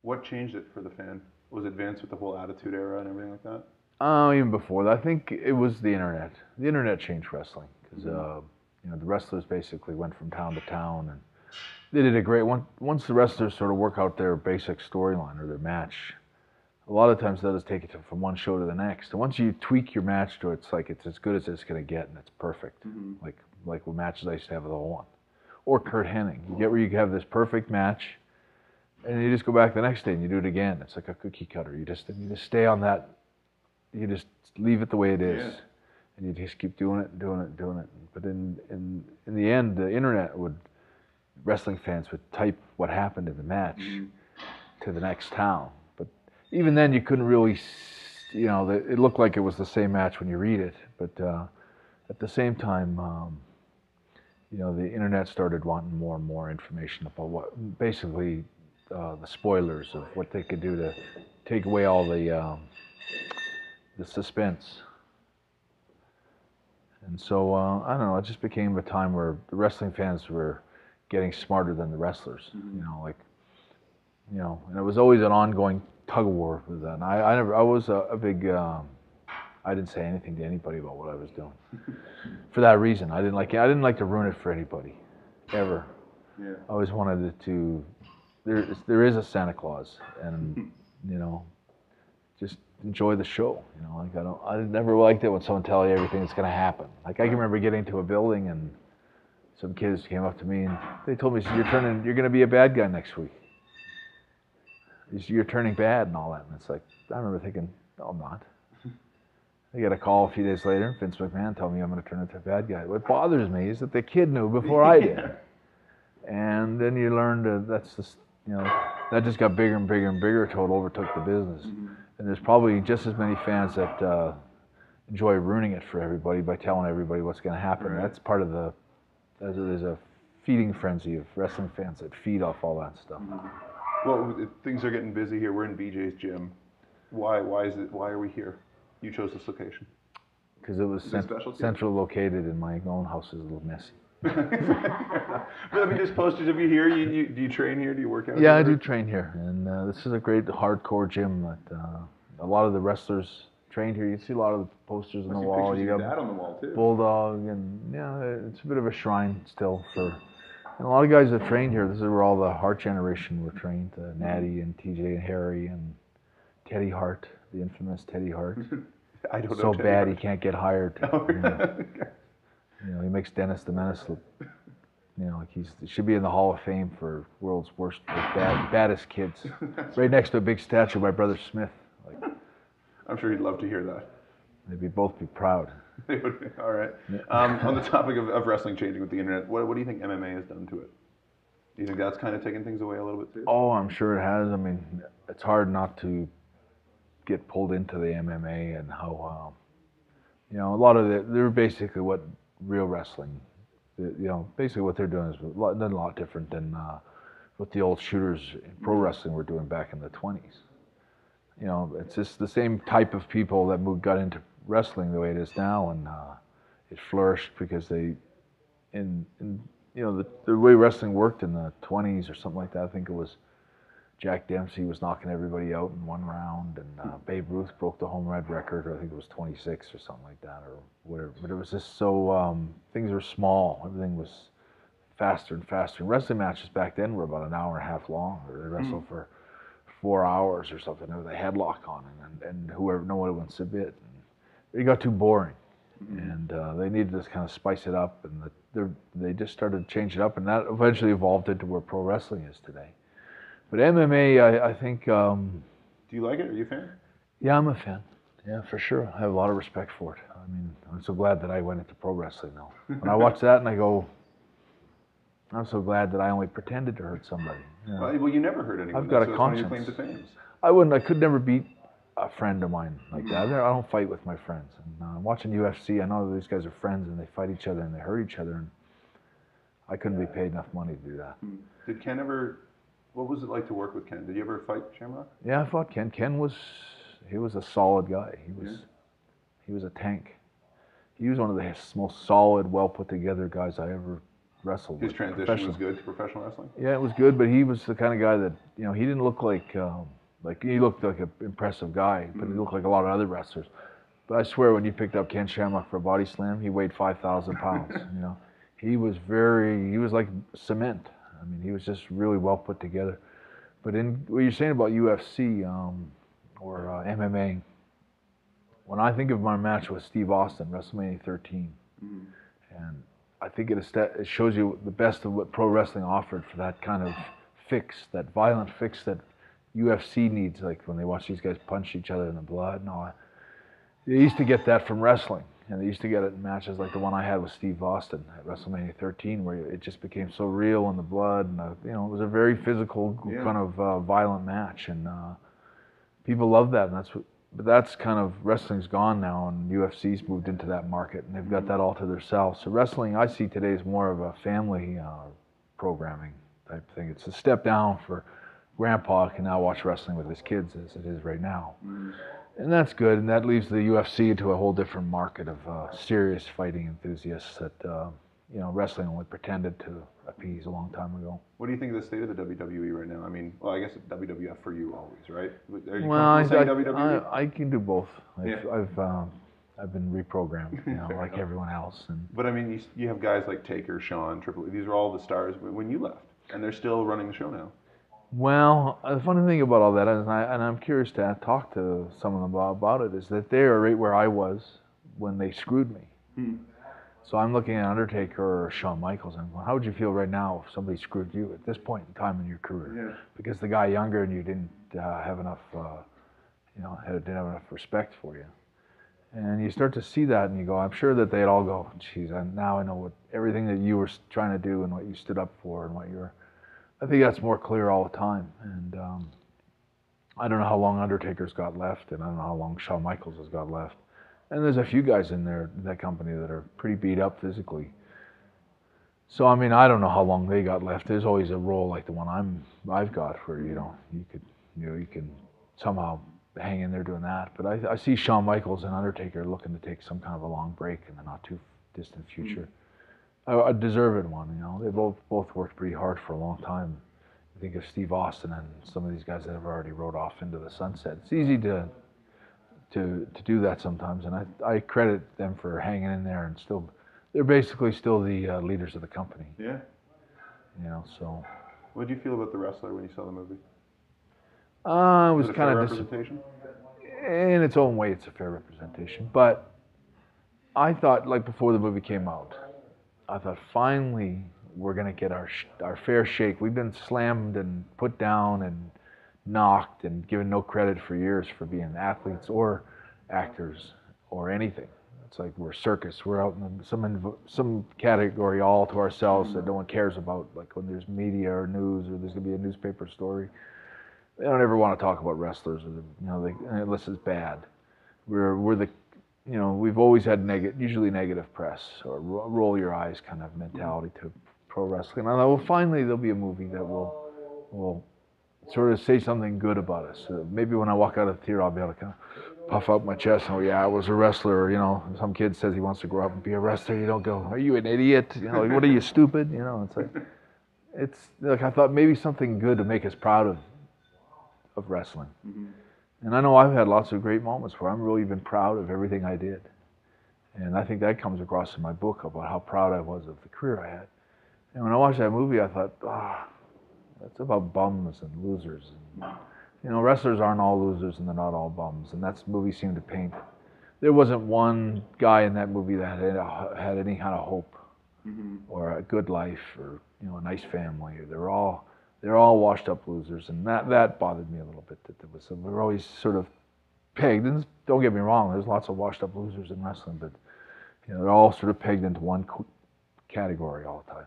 What changed it for the fan? Was it Vince with the whole Attitude Era and everything like that? Even before that, I think it was the internet. The internet changed wrestling because the wrestlers basically went from town to town, and they did a great one. Once the wrestlers sort of work out their basic storyline or their match, a lot of times they'll just take it from one show to the next. And once you tweak your match to it, it's like it's as good as it's gonna get, and it's perfect. Like what matches I used to have with Owen or Kurt Hennig. You get where you have this perfect match, and you just go back the next day and you do it again. It's like a cookie cutter. You just stay on that. You just leave it the way it is, Yeah. and you just keep doing it, doing it, doing it. But in the end, the internet would wrestling fans would type what happened in the match to the next town. But even then, you couldn't really, it looked like it was the same match when you read it. But at the same time, the internet started wanting more and more information about basically the spoilers of what they could do to take away all the suspense. And so I don't know. It just became a time where the wrestling fans were getting smarter than the wrestlers. And it was always an ongoing tug of war with that. And I was a big. I didn't say anything to anybody about what I was doing. For that reason, I didn't like to ruin it for anybody, ever. Yeah. I always wanted it to. There is a Santa Claus, and just enjoy the show. I never liked it when someone tell you everything that's going to happen. Like I can remember getting to a building and some kids came up to me and they told me, you're going to be a bad guy next week. You're turning bad and all that. And it's like, I remember thinking, no, I'm not. I got a call a few days later, Vince McMahon told me I'm going to turn into a bad guy. What bothers me is that the kid knew before I did. And then you learn that just got bigger and bigger and bigger until it overtook the business. And there's probably just as many fans that enjoy ruining it for everybody by telling everybody what's going to happen. Right. That's part of there's a feeding frenzy of wrestling fans that feed off all that stuff. Well, things are getting busy here. We're in BJ's gym. Why are we here? You chose this location. Because it was central located and my own house is a little messy. But I mean, there's posters of you here. Do you train here? Do you work out? Yeah, here? I do train here, and this is a great hardcore gym that a lot of the wrestlers trained here. You see a lot of the posters on the wall. You got that on the wall too. Bulldog, and it's a bit of a shrine still for. And a lot of guys that trained here. This is where all the Hart generation were trained. Natty and TJ and Harry and Teddy Hart, the infamous Teddy Hart. I don't know. So Teddy bad Hart. he can't get hired. He makes Dennis the Menace look. Like he should be in the Hall of Fame for world's worst, baddest kids. Right next to a big statue by Brother Smith. I'm sure he'd love to hear that. They'd both be proud. They would be. All right. On the topic of wrestling changing with the internet, what do you think MMA has done to it? Do you think that's kind of taken things away a little bit too? Oh, I'm sure it has. I mean, it's hard not to get pulled into the MMA and how, a lot of they're basically what real wrestling. Basically what they're doing is a lot different than what the old shooters in pro wrestling were doing back in the 20s. It's just the same type of people that got into wrestling the way it is now, and it flourished because the way wrestling worked in the 20s or something like that. I think it was Jack Dempsey was knocking everybody out in one round, and Babe Ruth broke the home run record, or I think it was 26 or something like that, or whatever. But it was just so, things were small. Everything was faster and faster. And wrestling matches back then were about an hour and a half long, or they wrestled for 4 hours or something with a headlock on, and no one would submit. And it got too boring, and they needed to kind of spice it up, and they just started to change it up, and that eventually evolved into where pro wrestling is today. But MMA, I think. Do you like it? Are you a fan? Yeah, I'm a fan. Yeah, for sure. I have a lot of respect for it. I mean, I'm so glad that I went into pro wrestling now. When I watch that and I go, I'm so glad that I only pretended to hurt somebody. Well, you never hurt anyone. I've got a conscience. That's one of your claims to I fame. could never beat a friend of mine like that. I don't fight with my friends. And watching UFC, I know that these guys are friends and they fight each other and they hurt each other. And I couldn't be paid enough money to do that. Did Ken ever? What was it like to work with Ken? Did you ever fight Shamrock? Yeah, I fought Ken. Ken was a solid guy. He was a tank. He was one of the most solid, well put together guys I ever wrestle. His with transition professional. was good to professional wrestling. Yeah, it was good, but he was the kind of guy that he didn't look like he looked like an impressive guy, but he looked like a lot of other wrestlers. But I swear, when you picked up Ken Shamrock for a body slam, he weighed 5,000 pounds. He was like cement. I mean, he was just really well put together. But in what you're saying about UFC or MMA, when I think of my match with Steve Austin, WrestleMania 13, and I think it shows you the best of what pro wrestling offered for that kind of fix, that violent fix that UFC needs, like when they watch these guys punch each other in the blood and all that. They used to get that from wrestling, and they used to get it in matches like the one I had with Steve Austin at WrestleMania 13, where it just became so real in the blood, and it was a very physical kind of violent match, and people love that, and but that's kind of, wrestling's gone now, and UFC's moved into that market, and they've got that all to themselves. So wrestling, I see today, is more of a family programming type thing. It's a step down for grandpa can now watch wrestling with his kids as it is right now. And that's good, and that leaves the UFC into a whole different market of serious fighting enthusiasts that wrestling only pretended to appease a long time ago. What do you think of the state of the WWE right now? I mean, well, I guess it's WWF for you always, right? Are you Well, comfortable saying WWE? I can do both. Yeah. I've been reprogrammed, like everyone else. But I mean, you have guys like Taker, Shawn, Triple H. These are all the stars when you left, and they're still running the show now. Well, the funny thing about all that is, and I'm curious to talk to some of them about it, is that they are right where I was when they screwed me. So I'm looking at Undertaker or Shawn Michaels, and how would you feel right now if somebody screwed you at this point in time in your career? Yeah. Because the guy younger and you didn't have enough, didn't have enough respect for you. And you start to see that, and you go, I'm sure that they'd all go, geez, now I know everything that you were trying to do and what you stood up for and what you're. I think that's more clear all the time. And I don't know how long Undertaker's got left, and I don't know how long Shawn Michaels has got left. And there's a few guys in that company that are pretty beat up physically. So I mean, I don't know how long they got left. There's always a role like the one I've got, where you can somehow hang in there doing that. But I see Shawn Michaels and Undertaker looking to take some kind of a long break in the not too distant future. A deserved one, They both worked pretty hard for a long time. I think of Steve Austin and some of these guys that have already rode off into the sunset. It's easy to do that sometimes, and I credit them for hanging in there, and they're basically still the leaders of the company. Yeah. So. What did you feel about The Wrestler when you saw the movie? It was kind of representation. In its own way, it's a fair representation, but I thought, like before the movie came out, I thought finally we're going to get our fair shake. We've been slammed and put down and knocked and given no credit for years for being athletes or actors or anything. It's like we're circus. We're out in some category all to ourselves that no one cares about. Like when there's media or news, or there's going to be a newspaper story, they don't ever want to talk about wrestlers, or unless it's bad. We're the we've always had usually negative press, or roll your eyes kind of mentality to pro wrestling. And I thought, well, finally there'll be a movie that will sort of say something good about us. Maybe when I walk out of the theater, I'll be able to kind of puff out my chest and, I was a wrestler. Or, some kid says he wants to grow up and be a wrestler. You don't go, are you an idiot? What are you, stupid? It's like I thought maybe something good to make us proud of wrestling. And I know I've had lots of great moments where I'm really been proud of everything I did. And I think that comes across in my book about how proud I was of the career I had. And when I watched that movie, I thought, that's about bums and losers. And, wrestlers aren't all losers, and they're not all bums. And that's the movie seemed to paint. There wasn't one guy in that movie that had any kind of hope, or a good life, or a nice family. They're all washed up losers, and that bothered me a little bit. That we were always sort of pegged. And don't get me wrong, there's lots of washed up losers in wrestling, but they're all sort of pegged into one category all the time.